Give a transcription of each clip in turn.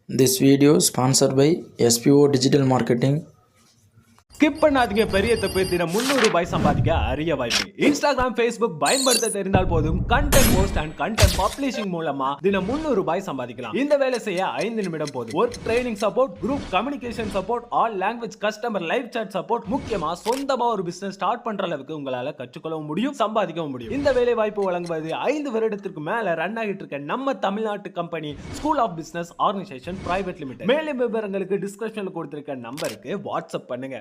This video sponsored by SPO Digital Marketing. Skip பண்ணாதீங்க. பெரிய தப்பு. தினம் 300 ரூபாய் சம்பாதிக்க அரிய வாய்ப்பு. இன்ஸ்டாகிராம், ஃபேஸ்புக் பயன்படுத்த தெரிந்தால் போதும் content post and content publishing மூலமா தினம் 300 ரூபாய் சம்பாதிக்கலாம். இந்த வேலை செய்ய 5 நிமிடம் போதும். Work training support, group communication support, all language customer live chat support, முக்கியமா சொந்தமா ஒரு பிசினஸ் ஸ்டார்ட் பண்ற அளவுக்கு உங்களால கற்றுக்கொள்ளவும் முடியும், சம்பாதிக்கவும் முடியும். இந்த வேலை வாய்ப்பு வழங்குவது 5 வருடத்திற்கு மேல ரன் ஆகிட்டு இருக்க நம்ம தமிழ்நாட்டு company school of business organization private limited. மேலும் விவரங்களுக்கு டிஸ்கிரிப்ஷன்ல கொடுத்திருக்க நம்பருக்கு வாட்ஸ்அப் பண்ணுங்க.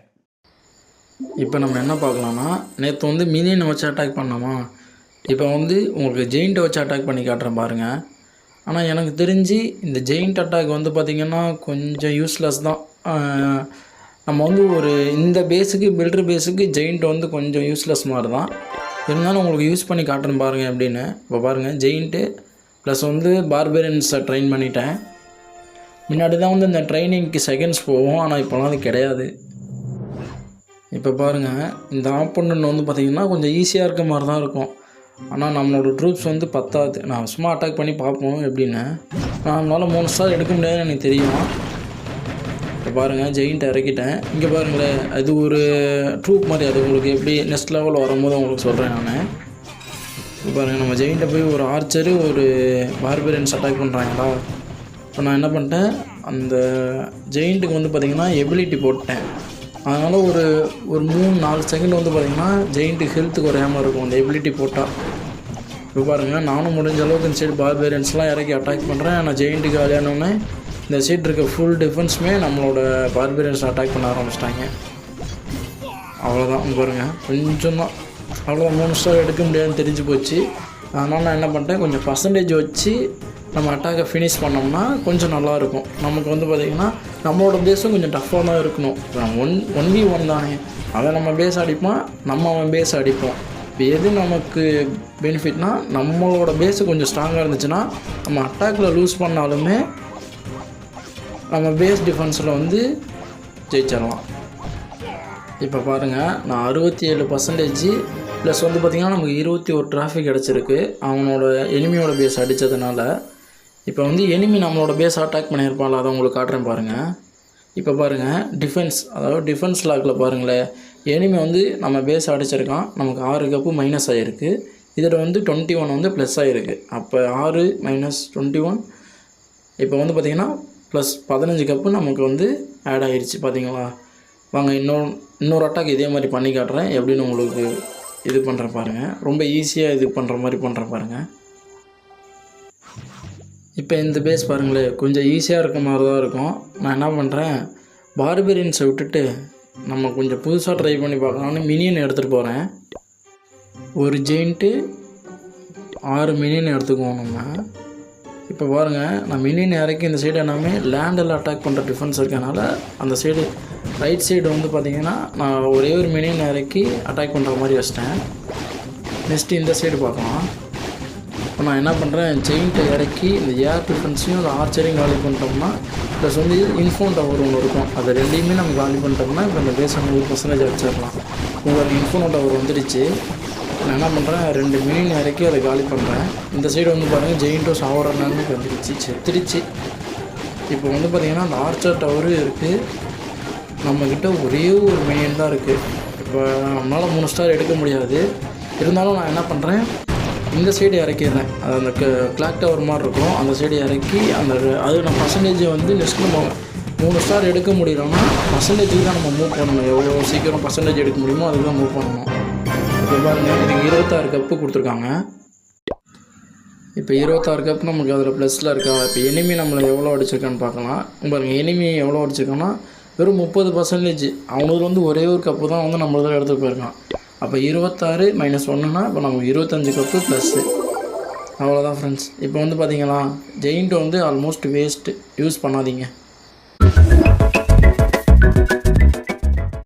இப்போ நம்ம என்ன பார்க்கலாம்னா, நேற்று வந்து மினியனை வச்சு அட்டாக் பண்ணோமா, இப்போ வந்து உங்களுக்கு ஜெயிண்ட்டை வச்சு அட்டாக் பண்ணி காட்டுறேன் பாருங்கள். ஆனால் எனக்கு தெரிஞ்சு இந்த ஜெயிண்ட் அட்டாக் வந்து பார்த்திங்கன்னா கொஞ்சம் யூஸ்லெஸ் தான். நம்ம வந்து ஒரு இந்த பேஸுக்கு பில்டர் பேஸுக்கு ஜெயிண்ட் வந்து கொஞ்சம் யூஸ்லெஸ் மாதிரி தான். இருந்தாலும் உங்களுக்கு யூஸ் பண்ணி காட்டுறேன் பாருங்கள் எப்படின்னு. இப்போ பாருங்கள், ஜெயிண்ட்டு ப்ளஸ் வந்து பார்பேரியன்ஸை ட்ரெயின் பண்ணிட்டேன். முன்னாடி தான் வந்து இந்த ட்ரைனிங்க்கு செகண்ட்ஸ் போகும், ஆனால் இப்போலாம் அது கிடையாது. இப்போ பாருங்கள், இந்த ஆப்போனன்ட் வந்து பார்த்திங்கன்னா கொஞ்சம் ஈஸியாக இருக்க மாதிரி தான் இருக்கும். ஆனால் நம்மளோட ட்ரூப்ஸ் வந்து பத்தாது. நான் சும்மா அட்டாக் பண்ணி பார்ப்போம் எப்படின்னு. நம்மளால் 3 ஸ்டார் எடுக்க முடியாதுன்னு எனக்கு தெரியும். இப்போ பாருங்கள், ஜெயிண்ட் இறக்கிட்டேன். இங்கே பாருங்களேன், அது ஒரு ட்ரூப் மாதிரி. அது உங்களுக்கு எப்படி நெக்ஸ்ட் லெவல் வரும்போது உங்களுக்கு சொல்கிறேன் நான். இப்போ பாருங்கள், நம்ம ஜெயிண்ட்டை போய் ஒரு ஆர்ச்சரு ஒரு பார்பேரியன்ஸ் அட்டாக் பண்ணுறாங்களா. இப்போ நான் என்ன பண்ணிட்டேன், அந்த ஜெயிண்ட்டுக்கு வந்து பார்த்திங்கன்னா எபிலிட்டி போட்டேன். அதனால் ஒரு 3-4 செகண்ட் வந்து பார்த்திங்கன்னா ஜெயிண்ட்டு ஹெல்த்து குறையாமல் இருக்கும் அந்த எபிலிட்டி போட்டால். இப்போ பாருங்கள், நானும் முடிஞ்ச அளவுக்கு இந்த சைடு பார்பேரியன்ஸ்லாம் இறக்கி அட்டாக் பண்ணுறேன். ஆனால் ஜெயிண்ட்டுக்கு விளையாடணுன்னே இந்த சைடு இருக்க ஃபுல் டிஃபென்ஸுமே நம்மளோட பார்பேரியன்ஸ் அட்டாக் பண்ண ஆரம்பிச்சிட்டாங்க. அவ்வளோதான். பாருங்கள், கொஞ்சம் தான், அவ்வளோதான். 3 ஸ்டார் எடுக்க முடியாதுன்னு தெரிஞ்சு போச்சு. அதனால் நான் என்ன பண்ணிட்டேன், கொஞ்சம் பர்சன்டேஜ் வச்சு நம்ம அட்டாக்கை ஃபினிஷ் பண்ணோம்னா கொஞ்சம் நல்லாயிருக்கும். நமக்கு வந்து பார்த்திங்கன்னா நம்மளோட பேஸும் கொஞ்சம் டஃப்பாக தான் இருக்கணும். 1v1 தானே, அவன் நம்ம பேஸ் அடிப்பான், நம்ம அவன் பேஸ் அடிப்போம். இப்போ எது நமக்கு பெனிஃபிட்னா, நம்மளோட பேஸு கொஞ்சம் ஸ்ட்ராங்காக இருந்துச்சுன்னா நம்ம அட்டாக்கில் லூஸ் பண்ணாலுமே நம்ம பேஸ் டிஃபென்ஸில் வந்து ஜெயிச்சிடலாம். இப்போ பாருங்கள், நான் 67% ப்ளஸ் வந்து பார்த்திங்கன்னா நமக்கு 21 டிராஃபிக் கிடச்சிருக்கு அவனோட எனிமியோட பேஸ் அடித்ததுனால. இப்போ வந்து எனிமி நம்மளோட பேஸ் அட்டாக் பண்ணியிருப்பாள், அதை உங்களுக்கு காட்டுறேன் பாருங்கள். இப்போ பாருங்கள், டிஃபென்ஸ், அதாவது டிஃபென்ஸ் லாக்கில் பாருங்களேன், எனிமி வந்து நம்ம பேஸ் அடிச்சிருக்கான். நமக்கு 6 கப்பு மைனஸ் ஆகிருக்கு. இதில் வந்து 21 வந்து ப்ளஸ் ஆகிருக்கு. அப்போ 6 - 21 இப்போ வந்து பார்த்திங்கன்னா ப்ளஸ் 15 கப்பு நமக்கு வந்து ஆட் ஆகிடுச்சு. பார்த்தீங்களா? வாங்க இன்னொரு அட்டாக் இதே மாதிரி பண்ணி காட்டுறேன் எப்படின்னு உங்களுக்கு இது பண்ணுறேன் பாருங்கள். ரொம்ப ஈஸியாக இது பண்ணுற மாதிரி பண்ணுறேன் பாருங்கள். இப்போ இந்த பேஸ் பாருங்களேன், கொஞ்சம் ஈஸியாக இருக்க மாதிரி தான் இருக்கும். நான் என்ன பண்ணுறேன், பார்பேரியன்ஸை விட்டுட்டு நம்ம கொஞ்சம் புதுசாக ட்ரை பண்ணி பார்க்கலாம்னு மினியன் எடுத்துகிட்டு போகிறேன். ஒரு ஜெயிண்ட்டு 6 மினியன் எடுத்துக்குவோம் நம்ம. இப்போ பாருங்கள், நான் மினியன் இறக்கி இந்த சைடு எல்லாமே லேண்டில் அட்டாக் பண்ணுற டிஃபென்ஸ் இருக்கனால அந்த சைடு ரைட் சைடு வந்து பார்த்திங்கன்னா நான் ஒரே ஒரு மினியன் இறக்கி அட்டாக் பண்ணுற மாதிரி வச்சிட்டேன். நெக்ஸ்ட்டு இந்த சைடு பார்க்கலாம். இப்போ நான் என்ன பண்ணுறேன், ஜெயிண்ட்டை இறக்கி இந்த ஏர் டிஃபென்ஸையும் அந்த ஆர்ச்சரையும் காலி பண்ணிட்டோம்னா ப்ளஸ் வந்து இன்ஃபோன் டவர் ஒன்று இருக்கும், அது ரெண்டையுமே நம்ம காலி பண்ணிட்டோம்னா இப்போ இந்த பேஸ் 100% அடிச்சிடலாம். உங்களுக்கு இன்ஃபோன் டவர் வந்துடுச்சு. நான் என்ன பண்ணுறேன், 2 மினியன் இறக்கி அதை காலி பண்ணுறேன். இந்த சைடு வந்து பாருங்கள், ஜெயிண்ட்டும் சாவரன்னு வந்துடுச்சு, செத்துடுச்சு. இப்போ வந்து பார்த்திங்கன்னா அந்த ஆர்ச்சர் டவரும் இருக்குது. நம்மக்கிட்ட ஒரே ஒரு மினியன் தான் இருக்குது. இப்போ நம்மளால் 3 ஸ்டார் எடுக்க முடியாது. இருந்தாலும் நான் என்ன பண்ணுறேன், இந்த சைடு இறக்கிடுறேன். அது அந்த கிளாக் டவர் மாதிரி இருக்கும், அந்த சைடு இறக்கி அது நான் பர்சன்டேஜை வந்து நெக்ஸ்ட்டு நம்ம 3 ஸ்டார் எடுக்க முடியலன்னா பர்சன்டேஜுக்கு தான் நம்ம மூவ் பண்ணணும். எவ்வளோ சீக்கிரம் பர்சன்டேஜ் எடுக்க முடியுமோ அதுக்கு தான் மூவ் பண்ணணும். இப்போ பாருங்கள், இதுக்கு 26 கப்பு கொடுத்துருக்காங்க. இப்போ 26 கப் நமக்கு அதில் ப்ளஸில் இருக்கா. இப்போ எனிமி நம்மளை எவ்வளோ அடிச்சிருக்கான்னு பார்க்கலாம். பாருங்கள், எனிமி எவ்வளோ அடிச்சிருக்கான்னா வெறும் 30%. அவனுக்கு வந்து ஒரே ஒரு கப்பு தான் வந்து நம்மளதில் எடுத்துகிட்டு போயிருக்கான். அப்போ 26 - 1னா இப்போ நமக்கு 25 கப்பு ப்ளஸ்ஸு. அவ்வளோதான் ஃப்ரெண்ட்ஸ். இப்போ வந்து பார்த்திங்களா, ஜெயிண்ட் வந்து ஆல்மோஸ்ட் வேஸ்ட்டு, யூஸ் பண்ணாதீங்க.